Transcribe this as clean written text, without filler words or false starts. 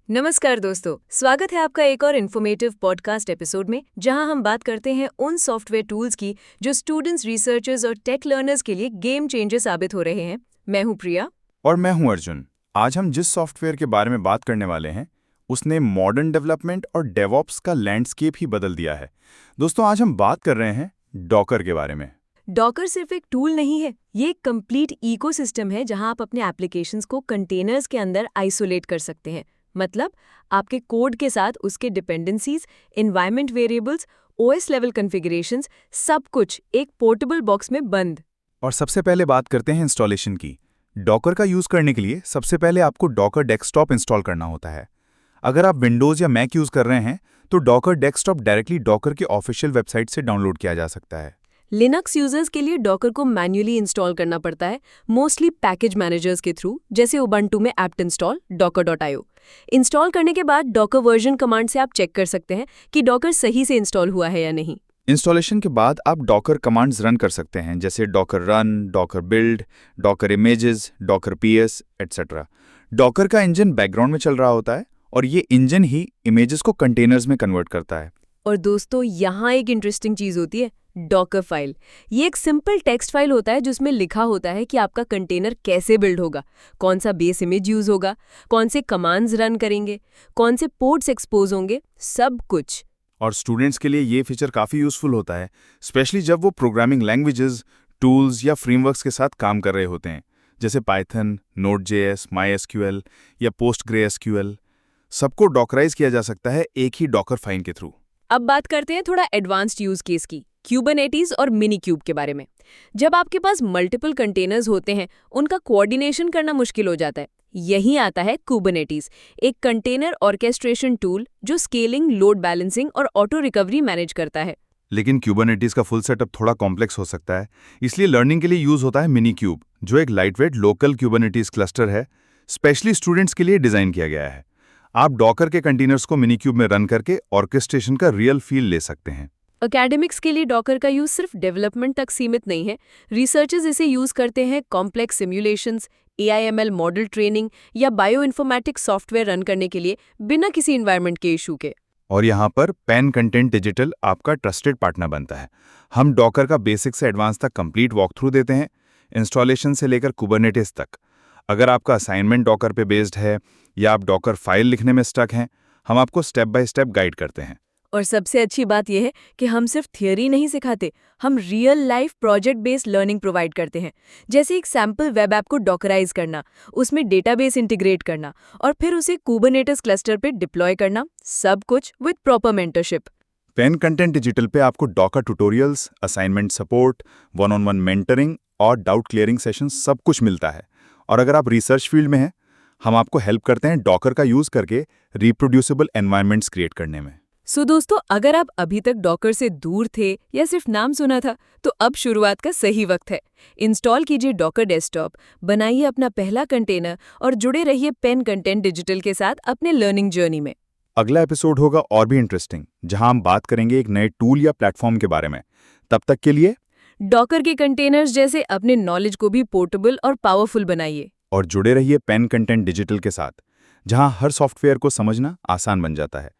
नमस्कार दोस्तों, स्वागत है आपका एक और इन्फॉर्मेटिव पॉडकास्ट एपिसोड में जहां हम बात करते हैं उन सॉफ्टवेयर टूल्स की जो स्टूडेंट्स, रिसर्चर्स और टेक लर्नर्स के लिए गेम चेंजर साबित हो रहे हैं। मैं हूं प्रिया। और मैं हूं अर्जुन। आज हम जिस सॉफ्टवेयर के बारे में बात करने वाले हैं उसने मॉडर्न डेवलपमेंट और डेवऑप्स का लैंडस्केप ही बदल दिया है। दोस्तों, आज हम बात कर रहे हैं डॉकर के बारे में। डॉकर सिर्फ एक टूल नहीं है, ये एक कंप्लीट इकोसिस्टम है जहां आप अपने एप्लीकेशंस को कंटेनर्स के अंदर आइसोलेट कर सकते हैं। मतलब आपके कोड के साथ उसके dependencies, environment variables, OS level configurations, सब कुछ एक पोर्टेबल बॉक्स में बंद। और सबसे पहले बात करते हैं इंस्टॉलेशन की। डॉकर का यूज करने के लिए सबसे पहले आपको डॉकर डेस्कटॉप इंस्टॉल करना होता है। अगर आप विंडोज या मैक यूज कर रहे हैं तो डॉकर डेस्कटॉप डायरेक्टली डॉकर की ऑफिशियल वेबसाइट से डाउनलोड किया जा सकता है। लिनक्स यूजर्स के लिए डॉकर को मैन्युअली इंस्टॉल करना पड़ता है, मोस्टली पैकेज मैनेजर्स के थ्रू, जैसे उबंटू में apt install docker.io। इंस्टॉल करने के बाद डॉकर वर्जन कमांड से आप चेक कर सकते हैं कि डॉकर सही से इंस्टॉल हुआ है या नहीं। इंस्टॉलेशन के बाद आप डॉकर कमांड्स रन कर सकते हैं, जैसे Docker run, Docker build, Docker images, Docker PS etcetera. Docker का इंजन बैकग्राउंड में चल रहा होता है और ये इंजन ही इमेजेस को कंटेनर्स में कन्वर्ट करता है। और दोस्तों, यहाँ एक इंटरेस्टिंग चीज होती है, डॉकर फाइल। ये एक सिंपल टेक्स्ट फाइल होता है जिसमें लिखा होता है कि आपका कंटेनर कैसे बिल्ड होगा, कौन सा बेस इमेज यूज होगा, कौन से कमांड्स रन करेंगे, कौन से पोर्ट्स एक्सपोज होंगे, सब कुछ। और स्टूडेंट्स के लिए ये फीचर काफ़ी यूज़फुल होता है, स्पेशली जब वो प्रोग्रामिंग लैंग्वेजेस, टूल्स या फ्रेमवर्क्स के साथ काम कर रहे होते हैं, जैसे पाइथन, नोड.जेएस, माईएसक्यूएल या पोस्टग्रेएसक्यूएल। सबको डॉकराइज किया जा सकता है एक ही डॉकर फाइल के थ्रू। अब बात करते हैं थोड़ा एडवांस्ड यूज केस की, क्यूबरनेटीज और मिनी क्यूब के बारे में। जब आपके पास मल्टीपल कंटेनर्स होते हैं, उनका कोऑर्डिनेशन करना मुश्किल हो जाता है। यहीं आता है कुबरनेटीज, एक कंटेनर ऑर्केस्ट्रेशन टूल जो स्केलिंग, लोड बैलेंसिंग और ऑटो रिकवरी मैनेज करता है। लेकिन क्यूबरनेटीज का फुल सेटअप थोड़ा कॉम्प्लेक्स हो सकता है, इसलिए लर्निंग के लिए यूज होता है मिनी क्यूब, जो एक लाइटवेट लोकल क्यूबरनेटीज क्लस्टर है, स्पेशली स्टूडेंट्स के लिए डिजाइन किया गया है। आप डॉकर के कंटेनर्स को मिनी क्यूब में रन करके ऑर्केस्ट्रेशन का रियल फील ले सकते हैं। एकेडमिक्स के लिए डॉकर का यूज सिर्फ डेवलपमेंट तक सीमित नहीं है। रिसर्चर्स इसे यूज करते हैं कॉम्प्लेक्स सिम्युलेशंस, एआईएमएल मॉडल ट्रेनिंग या बायो इन्फॉर्मेटिक्स सॉफ्टवेयर रन करने के लिए, बिना किसी इन्वायरमेंट के इशू के। और यहाँ पर पेन कंटेंट डिजिटल आपका ट्रस्टेड पार्टनर बनता है। हम डॉकर का बेसिक से एडवांस तक कंप्लीट वॉक थ्रू देते हैं, इंस्टॉलेशन से लेकर कुबरनेटिस तक। अगर आपका असाइनमेंट डॉकर पे बेस्ड है या आप डॉकर फाइल लिखने में स्टक हैं, हम आपको स्टेप बाय स्टेप गाइड करते हैं। और सबसे अच्छी बात यह है कि हम सिर्फ थियरी नहीं सिखाते, हम real life project based learning provide करते हैं। जैसे एक सैम्पल वेब ऐप को डॉकराइज करना, उसमें डेटाबेस इंटीग्रेट करना और फिर उसे कुबरनेटिस क्लस्टर पे डिप्लॉय करना, सब कुछ with proper mentorship. Pen content digital पे आपको docker tutorials, assignment support, one on one mentoring और डाउट क्लियरिंग सेशन सब कुछ मिलता है। और अगर आप रिसर्च फील्ड में हैं, हम आपको हेल्प करते हैं डॉकर का यूज करके रिप्रोड्यूसिबल एनवायरनमेंट्स क्रिएट करने में। दोस्तों, अगर आप अभी तक डॉकर से दूर थे या सिर्फ नाम सुना था, तो अब शुरुआत का सही वक्त है। इंस्टॉल कीजिए डॉकर डेस्कटॉप, बनाइए अपना पहला कंटेनर और जुड़े रहिए पेन कंटेंट डिजिटल के साथ अपने लर्निंग जर्नी में। अगला एपिसोड होगा और भी इंटरेस्टिंग, जहां हम बात करेंगे एक नए टूल या प्लेटफॉर्म के बारे में। तब तक के लिए डॉकर के कंटेनर्स जैसे अपने नॉलेज को भी पोर्टेबल और पावरफुल बनाइए। और जुड़े रहिए पेन कंटेंट डिजिटल के साथ, जहां हर सॉफ्टवेयर को समझना आसान बन जाता है।